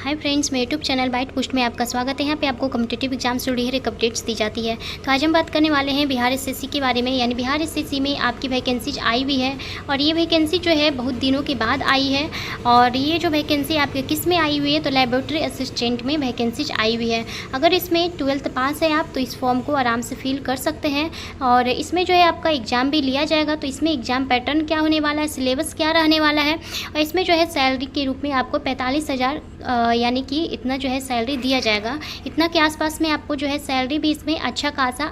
Hi friends, मेरे YouTube channel bite post में आपका स्वागत है। यहाँ पे आपको कॉम्पिटिटिव एग्जाम से जुड़ी हर एक अपडेट्स दी जाती है। तो आज हम बात करने वाले हैं बिहार एसएससी के बारे में। यानी बिहार एसएससी में आपकी वैकेंसीज आई हुई है और ये वैकेंसी जो है बहुत दिनों के बाद आई है। और ये जो वैकेंसी आपके किस में आई हुई है, तो लेबोरेटरी असिस्टेंट में वैकेंसीज आई हुई है। अगर इसमें 12th पास है आप तो इस फॉर्म को आराम से फिल कर सकते हैं। और इसमें जो है आपका एग्ज़ाम भी लिया जाएगा। तो इसमें एग्ज़ाम पैटर्न क्या होने वाला है, सिलेबस क्या रहने वाला है, और इसमें जो है सैलरी के रूप में आपको 45,000 यानी कि इतना जो है सैलरी दिया जाएगा। इतना के आसपास में आपको जो है सैलरी भी इसमें अच्छा खासा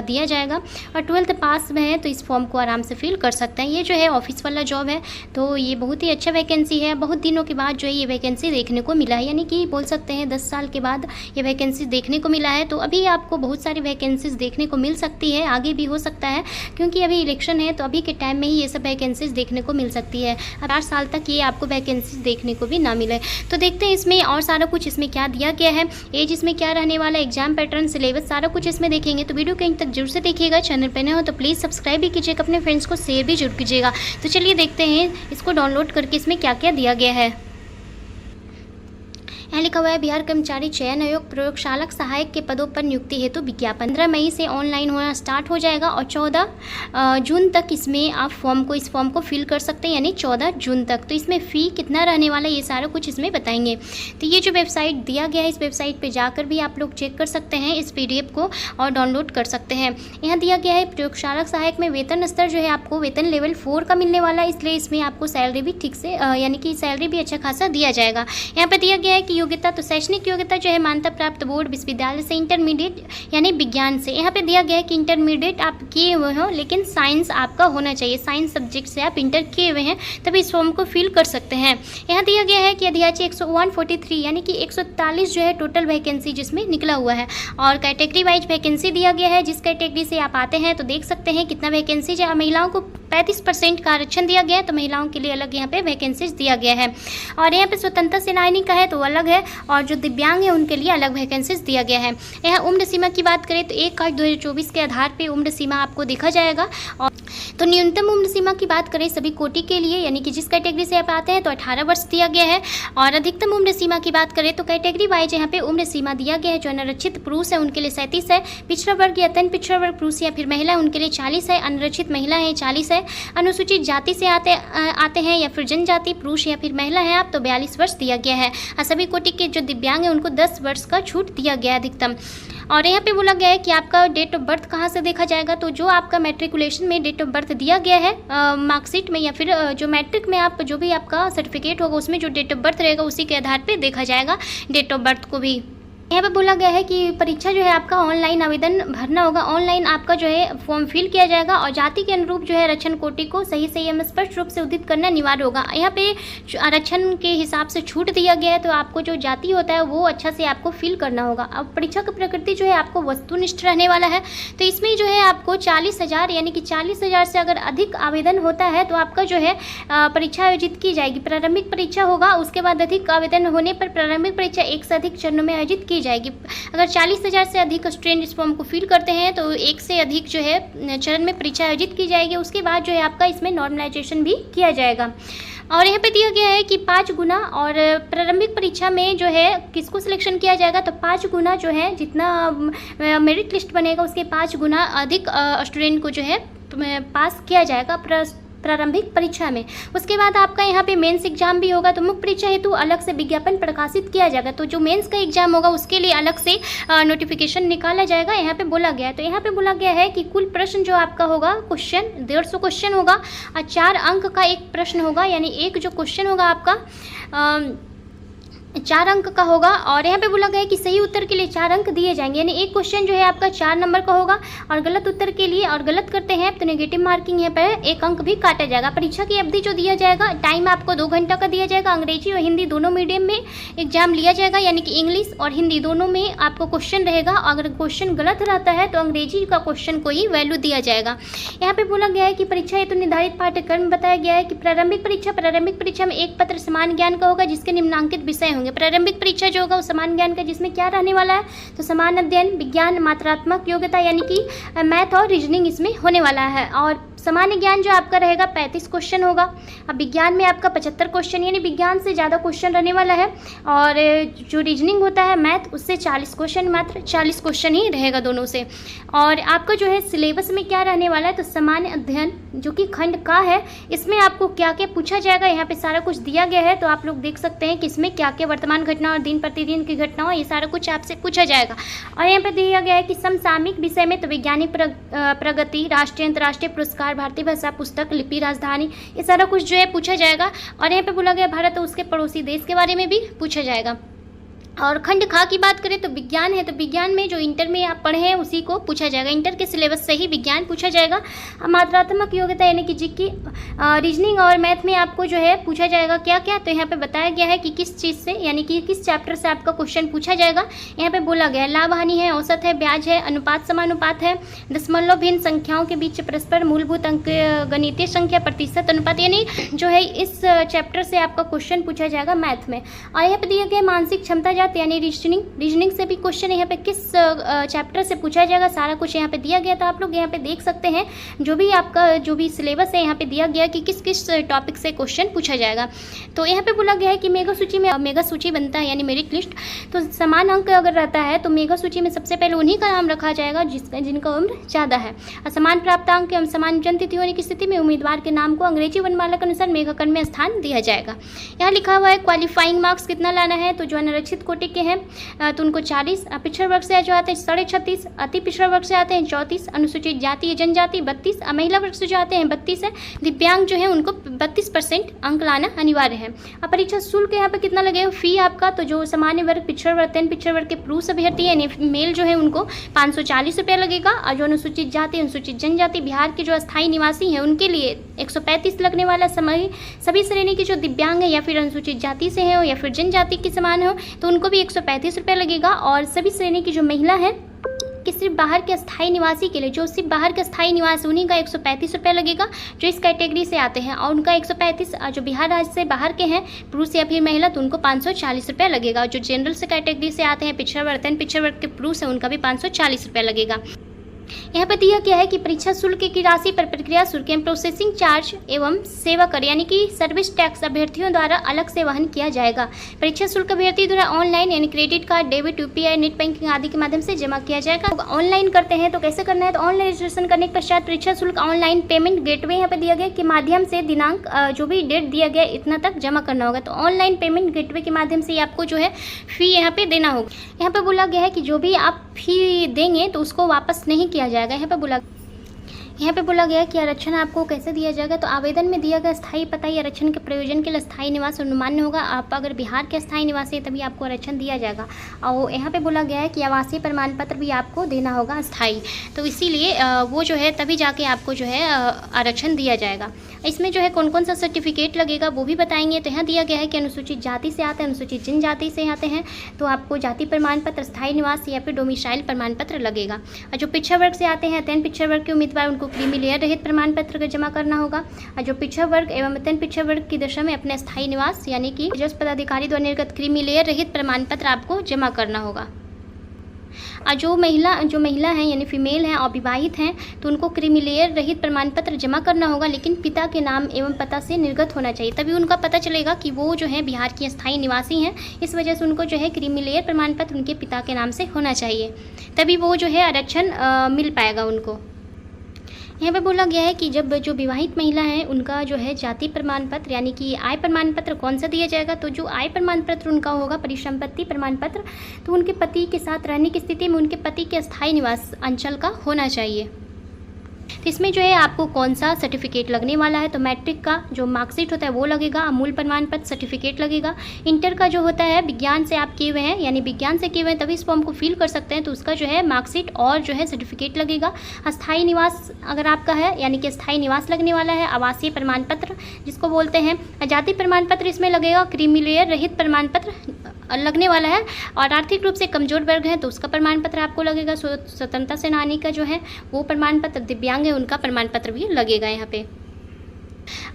दिया जाएगा। और 12th पास में है तो इस फॉर्म को आराम से फिल कर सकते हैं। ये जो है ऑफिस वाला जॉब है, तो ये बहुत ही अच्छा वैकेंसी है। बहुत दिनों के बाद जो है ये वैकेंसी देखने को मिला है, यानी कि बोल सकते हैं 10 साल के बाद ये वैकेंसी देखने को मिला है। तो अभी आपको बहुत सारी वैकेंसीज देखने को मिल सकती है, आगे भी हो सकता है, क्योंकि अभी इलेक्शन है तो अभी के टाइम में ही ये सब वैकेंसीज देखने को मिल सकती है। 4 साल तक ये आपको वैकेंसीज देखने को भी ना मिले। तो देखते हैं इसमें और सारा कुछ इसमें क्या दिया गया है, एज इसमें क्या रहने वाला है, एग्जाम पैटर्न, सिलेबस, सारा कुछ इसमें देखेंगे। तो वीडियो कहीं तक जरूर से देखिएगा। चैनल पर नए हो तो प्लीज़ सब्सक्राइब भी कीजिएगा, अपने फ्रेंड्स को शेयर भी जरूर कीजिएगा। तो चलिए देखते हैं इसको डाउनलोड करके इसमें क्या क्या दिया गया है। यहाँ लिखा हुआ है बिहार कर्मचारी चयन आयोग प्रयोगशाला सहायक के पदों पर नियुक्ति हेतु विज्ञापन 15 मई से ऑनलाइन होना स्टार्ट हो जाएगा और 14 जून तक इसमें आप इस फॉर्म को फिल कर सकते हैं, यानी 14 जून तक। तो इसमें फ़ी कितना रहने वाला है ये सारा कुछ इसमें बताएंगे। तो ये जो वेबसाइट दिया गया है, इस वेबसाइट पर जाकर भी आप लोग चेक कर सकते हैं इस PDF को और डाउनलोड कर सकते हैं। यहाँ दिया गया है प्रयोगशाला सहायक में वेतन स्तर जो है आपको वेतन लेवल 4 का मिलने वाला है, इसलिए इसमें आपको सैलरी भी ठीक से यानी कि सैलरी भी अच्छा खासा दिया जाएगा। यहाँ पर दिया गया है कि योग्यता, तो शैक्षणिक योग्यता जो है मान्यता प्राप्त बोर्ड विश्वविद्यालय से इंटरमीडिएट यानी विज्ञान से। यहाँ पे दिया गया है कि इंटरमीडिएट आप किए हुए हो, लेकिन साइंस आपका होना चाहिए, साइंस सब्जेक्ट से आप इंटर किए हुए हैं तभी इस फॉर्म को फिल कर सकते हैं। यहाँ दिया गया है कि अध्याय 143 यानी कि 143 जो है टोटल वैकेंसी जिसमें निकला हुआ है। और कैटेगरी वाइज वैकेंसी दिया गया है, जिस कैटेगरी से आप आते हैं तो देख सकते हैं कितना वैकेंसी जो महिलाओं को 35% का आरक्षण दिया गया है, तो महिलाओं के लिए अलग यहाँ पे वैकेंसीज दिया गया है। और यहाँ पे स्वतंत्रता सेनानी का है तो अलग है, और जो दिव्यांग है उनके लिए अलग वैकेंसीज दिया गया है। यहाँ उम्र सीमा की बात करें तो 1/8/2024 के आधार पे उम्र सीमा आपको देखा जाएगा। और तो न्यूनतम उम्र सीमा की बात करें सभी कोटि के लिए, यानी कि जिस कैटेगरी से आप आते हैं तो 18 वर्ष दिया गया है। और अधिकतम उम्र सीमा की बात करें तो कैटेगरी वाइज यहाँ पे उम्र सीमा दिया गया है। जो अनारक्षित पुरुष है उनके लिए 37 है, पिछड़ा वर्ग या अत्यंत पिछड़ा वर्ग पुरुष या फिर महिला उनके लिए 40 है, अनारक्षित महिला है 40 है, अनुसूचित जाति से आते हैं या फिर जनजाति पुरुष या फिर महिला है आप तो 42 वर्ष दिया गया है। और सभी कोटि के जो दिव्यांग है उनको 10 वर्ष का छूट दिया गया है अधिकतम। और यहाँ पे बोला गया है कि आपका डेट ऑफ बर्थ कहाँ से देखा जाएगा, तो जो आपका मैट्रिकुलेशन में डेट ऑफ बर्थ दिया गया है मार्कशीट में, या फिर जो मैट्रिक में आप जो भी आपका सर्टिफिकेट होगा उसमें जो डेट ऑफ बर्थ रहेगा उसी के आधार पे देखा जाएगा डेट ऑफ बर्थ को भी। यहाँ पे बोला गया है कि परीक्षा जो है आपका ऑनलाइन आवेदन भरना होगा, ऑनलाइन आपका जो है फॉर्म फिल किया जाएगा और जाति के अनुरूप जो है आरक्षण कोटि को सही एवं स्पष्ट रूप से उदित करना अनिवार्य होगा। यहाँ पे आरक्षण के हिसाब से छूट दिया गया है, तो आपको जो जाति होता है वो अच्छा से आपको फिल करना होगा। अब परीक्षा की प्रकृति जो है आपको वस्तुनिष्ठ रहने वाला है, तो इसमें जो है आपको 40,000 यानी कि 40,000 से अगर अधिक आवेदन होता है तो आपका जो है परीक्षा आयोजित की जाएगी। प्रारंभिक परीक्षा होगा, उसके बाद अधिक आवेदन होने पर प्रारंभिक परीक्षा 1 से अधिक चरणों में आयोजित की जाएगी। अगर 40,000 से अधिक स्टूडेंट इस फॉर्म को फिल करते हैं तो 1 से अधिक जो है चरण में परीक्षा आयोजित की जाएगी। उसके बाद जो है आपका इसमें नॉर्मलाइजेशन भी किया जाएगा। और यहाँ पे दिया गया है कि 5 गुना, और प्रारंभिक परीक्षा में जो है किसको सिलेक्शन किया जाएगा, तो 5 गुना जो है जितना मेरिट लिस्ट बनेगा उसके 5 गुना अधिक स्टूडेंट को जो है पास किया जाएगा प्रारंभिक परीक्षा में। उसके बाद आपका यहाँ पे मेंस एग्जाम भी होगा, तो मुख्य परीक्षा हेतु अलग से विज्ञापन प्रकाशित किया जाएगा। तो जो मेंस का एग्जाम होगा उसके लिए अलग से नोटिफिकेशन निकाला जाएगा, यहाँ पे बोला गया है। तो यहाँ पे बोला गया है कि कुल प्रश्न जो आपका होगा क्वेश्चन 150 क्वेश्चन होगा और 4 अंक का एक प्रश्न होगा, यानी एक जो क्वेश्चन होगा आपका 4 अंक का होगा। और यहाँ पे बोला गया है कि सही उत्तर के लिए 4 अंक दिए जाएंगे, यानी एक क्वेश्चन जो है आपका 4 नंबर का होगा और गलत उत्तर के लिए और गलत करते हैं तो नेगेटिव मार्किंग यहाँ पर 1 अंक भी काटा जाएगा। परीक्षा की अवधि जो दिया जाएगा, टाइम आपको 2 घंटा का दिया जाएगा। अंग्रेजी और हिंदी दोनों मीडियम में एग्जाम लिया जाएगा, यानी कि इंग्लिश और हिंदी दोनों में आपको क्वेश्चन रहेगा। अगर क्वेश्चन गलत रहता है तो अंग्रेजी का क्वेश्चन को ही वैल्यू दिया जाएगा। यहाँ पे बोला गया है कि परीक्षा हेतु निर्धारित पाठ्यक्रम बताया गया है कि प्रारंभिक परीक्षा में एक पत्र समान ज्ञान का होगा जिसके निम्नांकित विषय होंगे। प्रारंभिक परीक्षा जो होगा वो समान ज्ञान का, जिसमें क्या रहने वाला है, तो समान अध्ययन, विज्ञान, मात्रात्मक योग्यता यानी कि मैथ और रीजनिंग इसमें होने वाला है। और सामान्य ज्ञान जो आपका रहेगा 35 क्वेश्चन होगा। अब विज्ञान में आपका 75 क्वेश्चन, यानी विज्ञान से ज़्यादा क्वेश्चन रहने वाला है। और जो रीजनिंग होता है मैथ, उससे 40 क्वेश्चन, मात्र 40 क्वेश्चन ही रहेगा दोनों से। और आपका जो है सिलेबस में क्या रहने वाला है, तो सामान्य अध्ययन जो कि खंड का है, इसमें आपको क्या क्या पूछा जाएगा यहाँ पे सारा कुछ दिया गया है। तो आप लोग देख सकते हैं कि इसमें क्या क्या वर्तमान घटना और दिन प्रतिदिन की घटनाओं, ये सारा कुछ आपसे पूछा जाएगा। और यहाँ पे दिया गया है कि समसामयिक विषय में तो वैज्ञानिक प्रगति, राष्ट्रीय अंतर्राष्ट्रीय पुरस्कार, भारतीय भाषा, पुस्तक, लिपि, राजधानी, ये सारा कुछ जो है पूछा जाएगा। और यहाँ पे बोला गया भारत और उसके पड़ोसी देश के बारे में भी पूछा जाएगा। और खंड खा की बात करें तो विज्ञान है, तो विज्ञान में जो इंटर में आप पढ़े हैं उसी को पूछा जाएगा। इंटर के सिलेबस से ही विज्ञान पूछा जाएगा। मात्रात्मक योग्यता यानी कि जिसकी रीजनिंग और मैथ में आपको जो है पूछा जाएगा क्या क्या, तो यहाँ पे बताया गया है कि किस चीज़ से, यानी कि किस चैप्टर से आपका क्वेश्चन पूछा जाएगा। यहाँ पे बोला गया है लाभ हानि है, औसत है, ब्याज है, अनुपात समानुपात है, दशमलव भिन्न संख्याओं के बीच परस्पर मूलभूत अंक, गणितीय संख्या, प्रतिशत अनुपात, यानी जो है इस चैप्टर से आपका क्वेश्चन पूछा जाएगा मैथ में। और यहाँ पे दिया गया मानसिक क्षमता यानी रीजनिंग से भी क्वेश्चन यहाँ पे किस चैप्टर से पूछा जाएगा, सारा कुछ यहाँ पे दिया गया। तो आप लोग यहाँ पे देख सकते हैं जो भी आपका जो भी सिलेबस है यहाँ पे दिया गया कि किस किस टॉपिक से क्वेश्चन पूछा जाएगा। तो यहाँ पे बोला गया है कि मेगा सूची बनता है, यानी मेरिट लिस्ट। तो समान अंक अगर रहता है तो मेगा सूची में सबसे पहले उन्हीं का नाम रखा जाएगा जिनका उम्र ज़्यादा है। समान प्राप्तांक एवं समान जन्मतिथि होने की स्थिति में उम्मीदवार के नाम को अंग्रेजी वर्णमाला के अनुसार मेगाकरण में स्थान दिया जाएगा। यहाँ लिखा हुआ है क्वालिफाइंग मार्क्स कितना लाना है, तो जो अनारक्षित कोटि के हैं तो उनको 40, पिछड़ा वर्ग से जो आते हैं 36.5, अति पिछड़ा वर्ग से आते हैं 34, अनुसूचित जाति या जनजाति 32, महिला वर्ग से जो आते हैं 32 है, दिव्यांग जो है उनको 32% अंक लाना अनिवार्य है। अब परीक्षा शुल्क यहाँ पे कितना लगेगा, फी आपका, तो जो सामान्य वर्ग, पिछड़ा वर्ग, तीन पिछड़ा वर्ग के पुरुष अभ्यर्थी यानी मेल जो है उनको 540 रुपये लगेगा। और जो अनुसूचित जाति, अनुसूचित जनजाति, बिहार के जो अस्थायी निवासी हैं उनके लिए 135 लगने वाला। सभी श्रेणी के जो दिव्यांग है या फिर अनुसूचित जाति से है या फिर जनजाति के समान हो तो उनको भी 135 रुपये लगेगा। और सभी श्रेणी की जो महिला है कि सिर्फ बाहर के अस्थायी निवासी के लिए, जो सिर्फ बाहर के अस्थायी निवासी उन्हीं का 135 रुपये लगेगा जो इस कैटेगरी से आते हैं। और उनका 135, जो बिहार राज्य से बाहर के हैं पुरुष या फिर महिला, तो उनको 540 रुपये लगेगा। और जो जनरल से कैटेगरी से आते हैं, पिछड़ा वर्ग, पिछड़ा वर्ग के पुरुष है, उनका भी 540 रुपये लगेगा। यहाँ पर दिया गया है कि परीक्षा शुल्क की राशि पर प्रक्रिया शुल्क एवं प्रोसेसिंग चार्ज एवं सेवा कर यानी कि सर्विस टैक्स अभ्यर्थियों द्वारा अलग से वहन किया जाएगा। परीक्षा शुल्क अभ्यर्थी द्वारा ऑनलाइन यानी credit card, debit, UPI, net banking आदि के माध्यम से जमा किया जाएगा। ऑनलाइन करते हैं तो कैसे करना है, तो ऑनलाइन रजिस्ट्रेशन करने के पश्चात परीक्षा शुल्क ऑनलाइन पेमेंट गेटवे यहाँ पे दिया गया के माध्यम से दिनांक जो भी डेट दिया गया इतना तक जमा करना होगा। तो ऑनलाइन पेमेंट गेटवे के माध्यम से आपको जो है फी यहाँ पे देना होगा। यहाँ पे बोला गया है कि जो भी आप फी देंगे तो उसको वापस नहीं किया जाएगा। यहाँ पे बोला गया कि आरक्षण आपको कैसे दिया जाएगा, तो आवेदन में दिया गया स्थायी पता या आरक्षण के प्रयोजन के लिए स्थायी निवास अनुमान्य होगा। आप अगर बिहार के स्थायी निवासी है तभी आपको आरक्षण दिया जाएगा। और यहाँ पे बोला गया है कि आवासीय प्रमाण पत्र भी आपको देना होगा स्थायी, तो इसीलिए वो जो है तभी जाके आपको जो है आरक्षण दिया जाएगा। इसमें जो है कौन कौन सा सर्टिफिकेट लगेगा वो भी बताएंगे। तो यहाँ दिया गया है कि अनुसूचित जाति से आते हैं, अनुसूचित जनजाति से आते हैं तो आपको जाति प्रमाण पत्र, स्थायी निवास या फिर डोमिसाइल प्रमाण पत्र लगेगा। और जो पिछड़ा वर्ग से आते हैं, अत्यंत पिछड़ा वर्ग के उम्मीदवार, उनको क्रीमी लेयर रहित प्रमाण पत्र का जमा करना होगा। और जो पिछड़ा वर्ग एवं अत्यंत पिछड़ा वर्ग की दशा में अपने स्थायी निवास यानी कि जज पदाधिकारी द्वारा निर्गत क्रीमी लेयर रहित प्रमाण पत्र आपको जमा करना होगा। और जो महिला हैं यानी फीमेल हैं, अविवाहित हैं, तो उनको क्रीमी लेयर रहित प्रमाण पत्र जमा करना होगा, लेकिन पिता के नाम एवं पता से निर्गत होना चाहिए, तभी उनका पता चलेगा कि वो जो है बिहार की स्थायी निवासी हैं। इस वजह से उनको जो है क्रीमी लेयर प्रमाण पत्र उनके पिता के नाम से होना चाहिए, तभी वो जो है आरक्षण मिल पाएगा उनको। यहाँ पे बोला गया है कि जब जो विवाहित महिला है उनका जो है जाति प्रमाण पत्र यानी कि आय प्रमाण पत्र कौन सा दिया जाएगा, तो जो आय प्रमाण पत्र उनका होगा परिसंपत्ति प्रमाण पत्र, तो उनके पति के साथ रहने की स्थिति में उनके पति के अस्थायी निवास अंचल का होना चाहिए। तो इसमें जो है आपको कौन सा सर्टिफिकेट लगने वाला है, तो मैट्रिक का जो मार्कशीट होता है वो लगेगा, अमूल प्रमाण पत्र सर्टिफिकेट लगेगा। इंटर का जो होता है विज्ञान से आप किए हुए हैं यानी विज्ञान से किए हुए हैं तभी इस फॉर्म को फिल कर सकते हैं, तो उसका जो है मार्कशीट और जो है सर्टिफिकेट लगेगा। अस्थायी निवास अगर आपका है यानी कि स्थायी निवास लगने वाला है, आवासीय प्रमाण पत्र जिसको बोलते हैं, जाति प्रमाण पत्र इसमें लगेगा, क्रीमी लेयर रहित प्रमाण पत्र लगने वाला है। और आर्थिक रूप से कमजोर वर्ग है तो उसका प्रमाण पत्र आपको लगेगा। स्वतंत्रता सेनानी का जो है वो प्रमाण पत्र, दिव्यांग है उनका प्रमाण पत्र भी लगेगा यहाँ पे।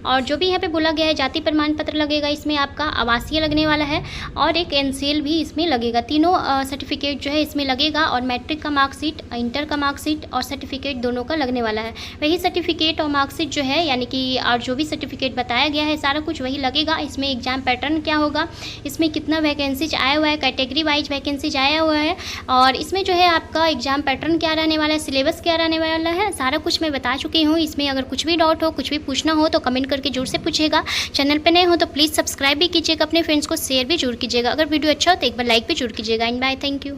और जो भी यहाँ पे बोला गया है, जाति प्रमाण पत्र लगेगा, इसमें आपका आवासीय लगने वाला है और एक एनसीएल भी इसमें लगेगा। तीनों सर्टिफिकेट जो है इसमें लगेगा और मैट्रिक का मार्कशीट, इंटर का मार्कशीट और सर्टिफिकेट दोनों का लगने वाला है। वही सर्टिफिकेट और मार्कशीट जो है यानी कि और जो भी सर्टिफिकेट बताया गया है सारा कुछ वही लगेगा। इसमें एग्जाम पैटर्न क्या होगा, इसमें कितना वैकेंसीज आया हुआ है, कैटेगरी वाइज वैकेंसीज आया हुआ है और इसमें जो है आपका एग्जाम पैटर्न क्या रहने वाला है, सिलेबस क्या रहने वाला है, सारा कुछ मैं बता चुकी हूँ। इसमें अगर कुछ भी डाउट हो, कुछ भी पूछना हो तो कमेंट करके जरूर से पूछिएगा। चैनल पे नए हो तो प्लीज़ सब्सक्राइब भी कीजिएगा, अपने फ्रेंड्स को शेयर भी जरूर कीजिएगा। अगर वीडियो अच्छा हो तो एक बार लाइक भी जरूर कीजिएगा। And bye, thank you.